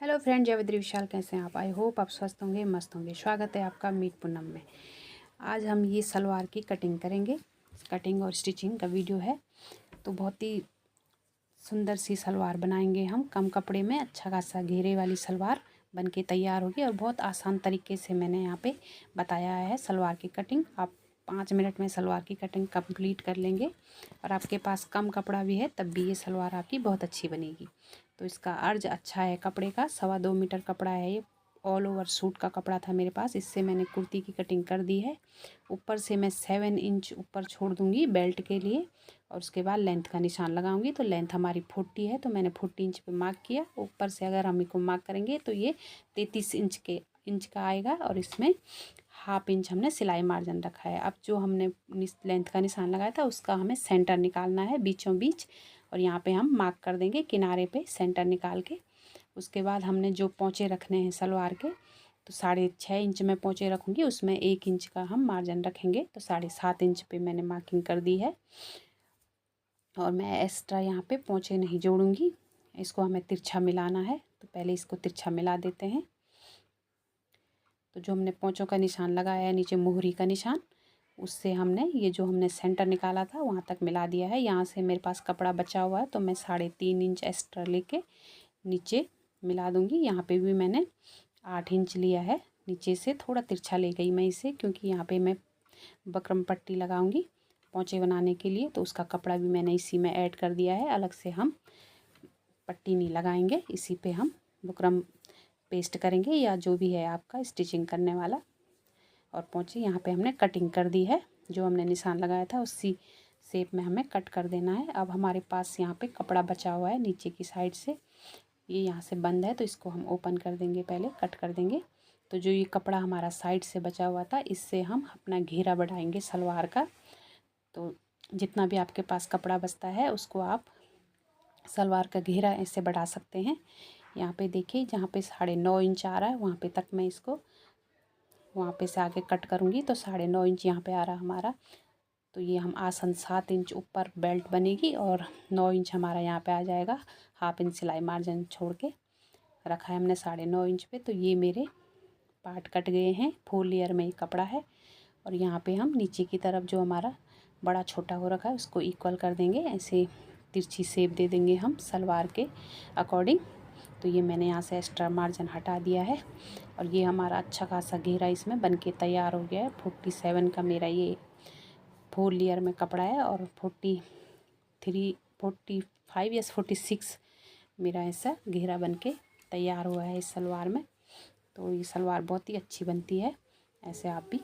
Hello friend, जयवद्री विशाल, कैसे हैं आप? आई होप आप स्वस्थ होंगे, मस्त होंगे। स्वागत है आपका मीट पूनम में। आज हम ये सलवार की कटिंग करेंगे। कटिंग और स्टिचिंग का वीडियो है। तो बहुत ही सुंदर सी सलवार बनाएंगे हम कम कपड़े में। अच्छा खासा घेरे वाली सलवार बन के तैयार होगी और बहुत आसान तरीके से मैंने यहाँ पे बताया है सलवार की कटिंग। आप 5 मिनट में सलवार की कटिंग कंप्लीट कर लेंगे। और आपके पास कम कपड़ा भी है तब भी ये सलवार आपकी बहुत अच्छी बनेगी। तो इसका अर्ज अच्छा है कपड़े का। 2.25 मीटर कपड़ा है ये। ऑल ओवर सूट का कपड़ा था मेरे पास। इससे मैंने कुर्ती की कटिंग कर दी है। ऊपर से मैं 7 इंच ऊपर छोड़ दूँगी बेल्ट के लिए। और उसके बाद लेंथ का निशान लगाऊंगी। तो लेंथ हमारी 40 है तो मैंने 40 इंच पे मार्क किया। ऊपर से अगर हम इसको मार्क करेंगे तो ये 33 इंच का आएगा। और इसमें 1/2 इंच हमने सिलाई मार्जिन रखा है। अब जो हमने लेंथ का निशान लगाया था उसका हमें सेंटर निकालना है बीचों बीच। और यहाँ पे हम मार्क कर देंगे किनारे पे सेंटर निकाल के। उसके बाद हमने जो पोंचे रखने हैं सलवार के, तो 6.5 इंच में पोंचे रखूँगी। उसमें 1 इंच का हम मार्जिन रखेंगे। तो 7.5 इंच पे मैंने मार्किंग कर दी है। और मैं एक्स्ट्रा यहाँ पे पोंचे नहीं जोड़ूंगी। इसको हमें तिरछा मिलाना है। तो पहले इसको तिरछा मिला देते हैं। तो जो हमने पोंचों का निशान लगाया है नीचे मोहरी का निशान, उससे हमने ये जो हमने सेंटर निकाला था वहाँ तक मिला दिया है। यहाँ से मेरे पास कपड़ा बचा हुआ है तो मैं 3.5 इंच एक्स्ट्रा लेके नीचे मिला दूँगी। यहाँ पे भी मैंने 8 इंच लिया है। नीचे से थोड़ा तिरछा ले गई मैं इसे, क्योंकि यहाँ पे मैं बकरम पट्टी लगाऊंगी पोंचे बनाने के लिए। तो उसका कपड़ा भी मैंने इसी में ऐड कर दिया है। अलग से हम पट्टी नहीं लगाएंगे, इसी पे हम बुकरम पेस्ट करेंगे या जो भी है आपका स्टिचिंग करने वाला। और पोंचे यहाँ पे हमने कटिंग कर दी है। जो हमने निशान लगाया था उसी शेप में हमें कट कर देना है। अब हमारे पास यहाँ पे कपड़ा बचा हुआ है नीचे की साइड से। ये यहाँ से बंद है तो इसको हम ओपन कर देंगे, पहले कट कर देंगे। तो जो ये कपड़ा हमारा साइड से बचा हुआ था, इससे हम अपना घेरा बढ़ाएंगे सलवार का। तो जितना भी आपके पास कपड़ा बचता है उसको आप सलवार का घेरा ऐसे बढ़ा सकते हैं। यहाँ पे देखिए, जहाँ पे 9.5 इंच आ रहा है वहाँ पे तक मैं इसको वहाँ पे से आगे कट करूँगी। तो 9.5 इंच यहाँ पे आ रहा हमारा। तो ये हम आसन 7 इंच ऊपर बेल्ट बनेगी और 9 इंच हमारा यहाँ पे आ जाएगा। 1/2 इंच सिलाई मार्जिन छोड़ के रखा है हमने 9.5 इंच पे। तो ये मेरे पार्ट कट गए हैं। 4 लेयर में ये कपड़ा है। और यहाँ पे हम नीचे की तरफ जो हमारा बड़ा छोटा हो रखा है उसको इक्वल कर देंगे। ऐसे तिरछी शेप दे देंगे हम सलवार के अकॉर्डिंग। तो ये मैंने यहाँ से एक्स्ट्रा मार्जिन हटा दिया है। और ये हमारा अच्छा खासा घेरा इसमें बन के तैयार हो गया है। 47 का मेरा ये 4 लेयर में कपड़ा है। और 45 या 46 मेरा ऐसा घेरा बन के तैयार हुआ है इस सलवार में। तो ये सलवार बहुत ही अच्छी बनती है। ऐसे आप भी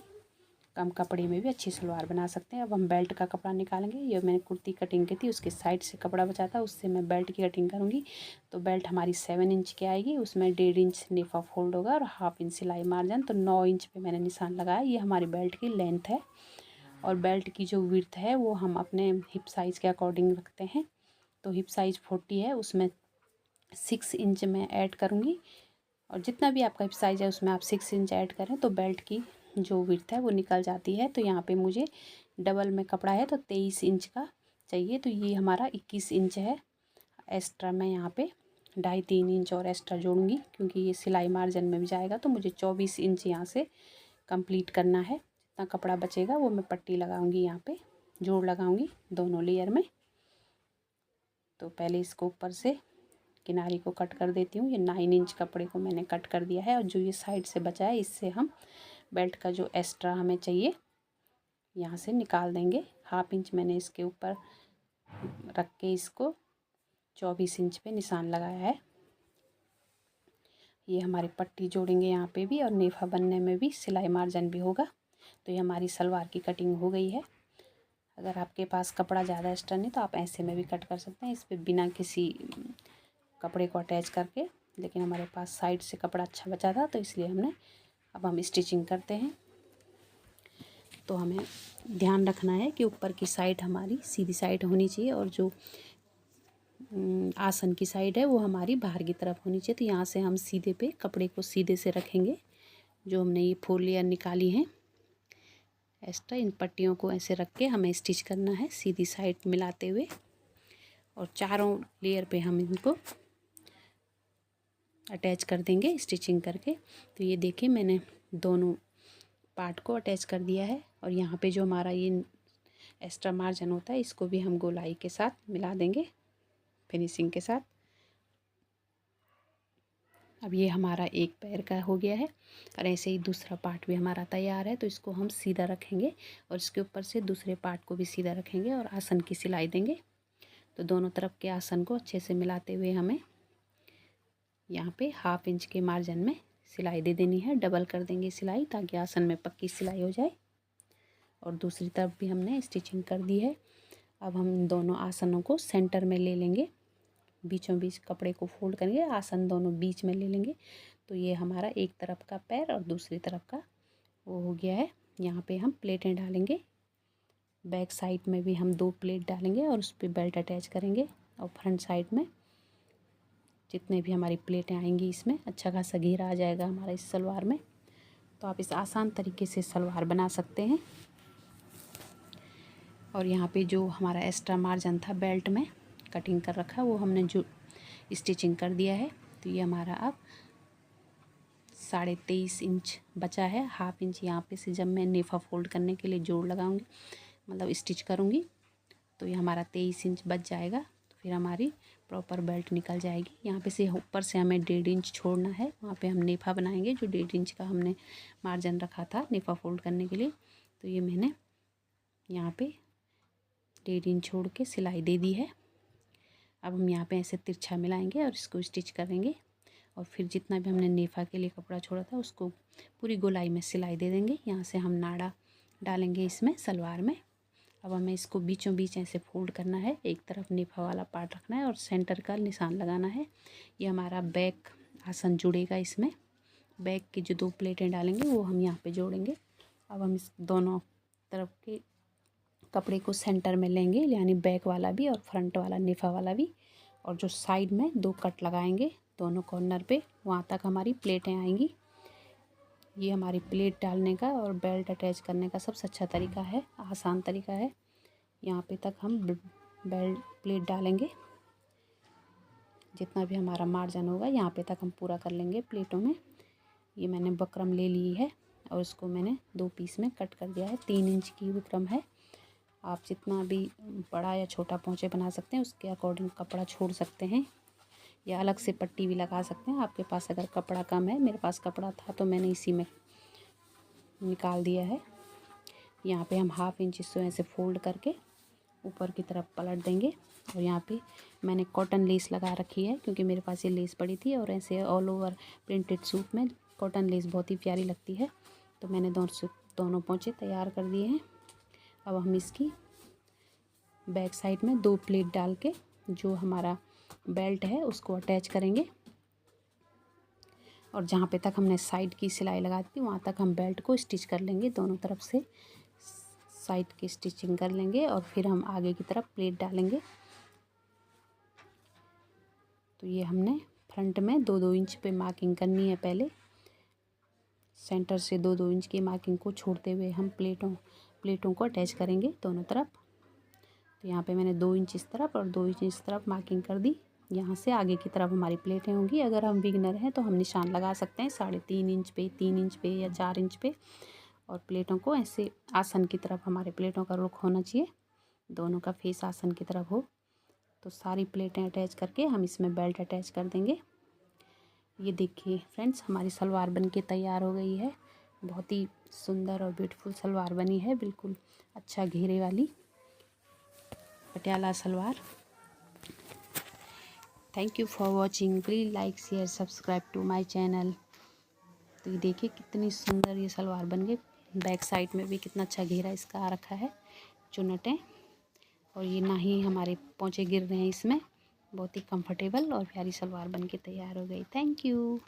कम कपड़े में भी अच्छी सलवार बना सकते हैं। अब हम बेल्ट का कपड़ा निकालेंगे। ये मैंने कुर्ती कटिंग की थी, उसके साइड से कपड़ा बचा था, उससे मैं बेल्ट की कटिंग करूँगी। तो बेल्ट हमारी 7 इंच की आएगी। उसमें 1.5 इंच नेफा फोल्ड होगा और 1/2 इंच सिलाई मार्जिन। तो 9 इंच पे मैंने निशान लगाया। ये हमारी बेल्ट की लेंथ है। और बेल्ट की जो विड्थ है वो हम अपने हिप साइज़ के अकॉर्डिंग रखते हैं। तो हिप साइज़ 40 है, उसमें 6 इंच में ऐड करूँगी। और जितना भी आपका हिप साइज़ है उसमें आप 6 इंच ऐड करें तो बेल्ट की जो विड्थ है वो निकल जाती है। तो यहाँ पे मुझे डबल में कपड़ा है तो 23 इंच का चाहिए। तो ये हमारा 21 इंच है। एक्स्ट्रा मैं यहाँ पे 2.5-3 इंच और एक्स्ट्रा जोड़ूंगी, क्योंकि ये सिलाई मार्जिन में भी जाएगा। तो मुझे 24 इंच यहाँ से कंप्लीट करना है। जितना कपड़ा बचेगा वो मैं पट्टी लगाऊंगी, यहाँ पे जोड़ लगाऊंगी दोनों लेयर में। तो पहले इसको ऊपर से किनारे को कट कर देती हूँ। ये 9 इंच कपड़े को मैंने कट कर दिया है। और जो ये साइड से बचा है इससे हम बेल्ट का जो एक्स्ट्रा हमें चाहिए यहाँ से निकाल देंगे। 1/2 इंच मैंने इसके ऊपर रख के इसको 24 इंच पे निशान लगाया है। ये हमारी पट्टी जोड़ेंगे यहाँ पे भी, और नेफा बनने में भी सिलाई मार्जिन भी होगा। तो ये हमारी सलवार की कटिंग हो गई है। अगर आपके पास कपड़ा ज़्यादा एक्स्ट्रा नहीं तो आप ऐसे में भी कट कर सकते हैं, इस पर बिना किसी कपड़े को अटैच करके। लेकिन हमारे पास साइड से कपड़ा अच्छा बचा था तो इसलिए हमने अब हम स्टिचिंग करते हैं। तो हमें ध्यान रखना है कि ऊपर की साइड हमारी सीधी साइड होनी चाहिए और जो आसन की साइड है वो हमारी बाहर की तरफ होनी चाहिए। तो यहाँ से हम सीधे पे कपड़े को सीधे से रखेंगे। जो हमने ये 4 लेयर निकाली हैं एक्स्ट्रा, इन पट्टियों को ऐसे रख के हमें स्टिच करना है सीधी साइड मिलाते हुए। और चारों लेयर पे हम इनको अटैच कर देंगे स्टिचिंग करके। तो ये देखिए मैंने दोनों पार्ट को अटैच कर दिया है। और यहाँ पे जो हमारा ये एक्स्ट्रा मार्जिन होता है इसको भी हम गोलाई के साथ मिला देंगे फिनिशिंग के साथ। अब ये हमारा एक पैर का हो गया है और ऐसे ही दूसरा पार्ट भी हमारा तैयार है। तो इसको हम सीधा रखेंगे और इसके ऊपर से दूसरे पार्ट को भी सीधा रखेंगे और आसन की सिलाई देंगे। तो दोनों तरफ के आसन को अच्छे से मिलाते हुए हमें यहाँ पे 1/2 इंच के मार्जिन में सिलाई दे देनी है। डबल कर देंगे सिलाई ताकि आसन में पक्की सिलाई हो जाए। और दूसरी तरफ भी हमने स्टिचिंग कर दी है। अब हम दोनों आसनों को सेंटर में ले लेंगे, बीचों बीच कपड़े को फोल्ड करेंगे, आसन दोनों बीच में ले लेंगे। तो ये हमारा एक तरफ का पैर और दूसरी तरफ का वो हो गया है। यहाँ पे हम प्लेटें डालेंगे, बैक साइड में भी हम 2 प्लेट डालेंगे और उस पर बेल्ट अटैच करेंगे। और फ्रंट साइड में जितने भी हमारी प्लेटें आएंगी इसमें अच्छा खासा घेरा आ जाएगा हमारा इस सलवार में। तो आप इस आसान तरीके से सलवार बना सकते हैं। और यहाँ पे जो हमारा एक्स्ट्रा मार्जिन था बेल्ट में कटिंग कर रखा वो हमने जो स्टिचिंग कर दिया है। तो ये हमारा अब 23.5 इंच बचा है। 1/2 इंच यहाँ पे से जब मैं नेफा फोल्ड करने के लिए जोड़ लगाऊंगी मतलब स्टिच करूँगी तो ये हमारा 23 इंच बच जाएगा। तो फिर हमारी प्रॉपर बेल्ट निकल जाएगी। यहाँ पे से ऊपर से हमें 1.5 इंच छोड़ना है, वहाँ पे हम नेफा बनाएंगे जो 1.5 इंच का हमने मार्जिन रखा था नेफा फोल्ड करने के लिए। तो ये मैंने यहाँ पे 1.5 इंच छोड़ के सिलाई दे दी है। अब हम यहाँ पे ऐसे तिरछा मिलाएंगे और इसको स्टिच करेंगे। और फिर जितना भी हमने नेफा के लिए कपड़ा छोड़ा था उसको पूरी गोलाई में सिलाई दे देंगे। यहाँ से हम नाड़ा डालेंगे इसमें सलवार में। अब हमें इसको बीचों बीच ऐसे फोल्ड करना है, एक तरफ नेफा वाला पार्ट रखना है और सेंटर का निशान लगाना है। ये हमारा बैक आसन जुड़ेगा इसमें। बैक की जो 2 प्लेटें डालेंगे वो हम यहाँ पे जोड़ेंगे। अब हम इस दोनों तरफ के कपड़े को सेंटर में लेंगे, यानी बैक वाला भी और फ्रंट वाला नेफा वाला भी। और जो साइड में 2 कट लगाएंगे दोनों कॉर्नर पे, वहाँ तक हमारी प्लेटें आएंगी। ये हमारी प्लेट डालने का और बेल्ट अटैच करने का सबसे अच्छा तरीका है, आसान तरीका है। यहाँ पे तक हम बेल्ट प्लेट डालेंगे, जितना भी हमारा मार्जिन होगा यहाँ पे तक हम पूरा कर लेंगे प्लेटों में। ये मैंने बकरम ले ली है और उसको मैंने 2 पीस में कट कर दिया है। 3 इंच की बकरम है। आप जितना भी बड़ा या छोटा पोंचे बना सकते हैं उसके अकॉर्डिंग कपड़ा छोड़ सकते हैं या अलग से पट्टी भी लगा सकते हैं आपके पास अगर कपड़ा कम है। मेरे पास कपड़ा था तो मैंने इसी में निकाल दिया है। यहाँ पे हम 1/2 इंच इसको ऐसे फोल्ड करके ऊपर की तरफ पलट देंगे। और यहाँ पे मैंने कॉटन लेस लगा रखी है क्योंकि मेरे पास ये लेस पड़ी थी और ऐसे ऑल ओवर प्रिंटेड सूट में कॉटन लेस बहुत ही प्यारी लगती है। तो मैंने दोनों पोंचे तैयार कर दिए हैं। अब हम इसकी बैक साइड में 2 प्लेट डाल के जो हमारा बेल्ट है उसको अटैच करेंगे। और जहाँ पे तक हमने साइड की सिलाई लगा दी वहाँ तक हम बेल्ट को स्टिच कर लेंगे। दोनों तरफ से साइड की स्टिचिंग कर लेंगे और फिर हम आगे की तरफ प्लेट डालेंगे। तो ये हमने फ्रंट में 2-2 इंच पे मार्किंग करनी है। पहले सेंटर से 2-2 इंच की मार्किंग को छोड़ते हुए हम प्लेटों को अटैच करेंगे दोनों तरफ। तो यहाँ पे मैंने 2 इंच इस तरफ और 2 इंच इस तरफ मार्किंग कर दी। यहाँ से आगे की तरफ हमारी प्लेटें होंगी। अगर हम बिगनर हैं तो हम निशान लगा सकते हैं 3.5 इंच पे, 3 इंच पे या 4 इंच पे। और प्लेटों को ऐसे आसन की तरफ हमारे प्लेटों का रुख होना चाहिए, दोनों का फेस आसन की तरफ हो। तो सारी प्लेटें अटैच करके हम इसमें बेल्ट अटैच कर देंगे। ये देखिए फ्रेंड्स हमारी सलवार बन के तैयार हो गई है। बहुत ही सुंदर और ब्यूटीफुल सलवार बनी है, बिल्कुल अच्छा घेरे वाली Patiala salwar. Thank you for watching. Please like share subscribe to my channel. तो ये देखिए कितनी सुंदर ये सलवार बन गई। बैक साइड में भी कितना अच्छा घेरा इसका आ रखा है चुन्नटें। और ये ना ही हमारे पोंचे गिर रहे हैं इसमें। बहुत ही कंफर्टेबल और प्यारी सलवार बन के तैयार हो गई। Thank you.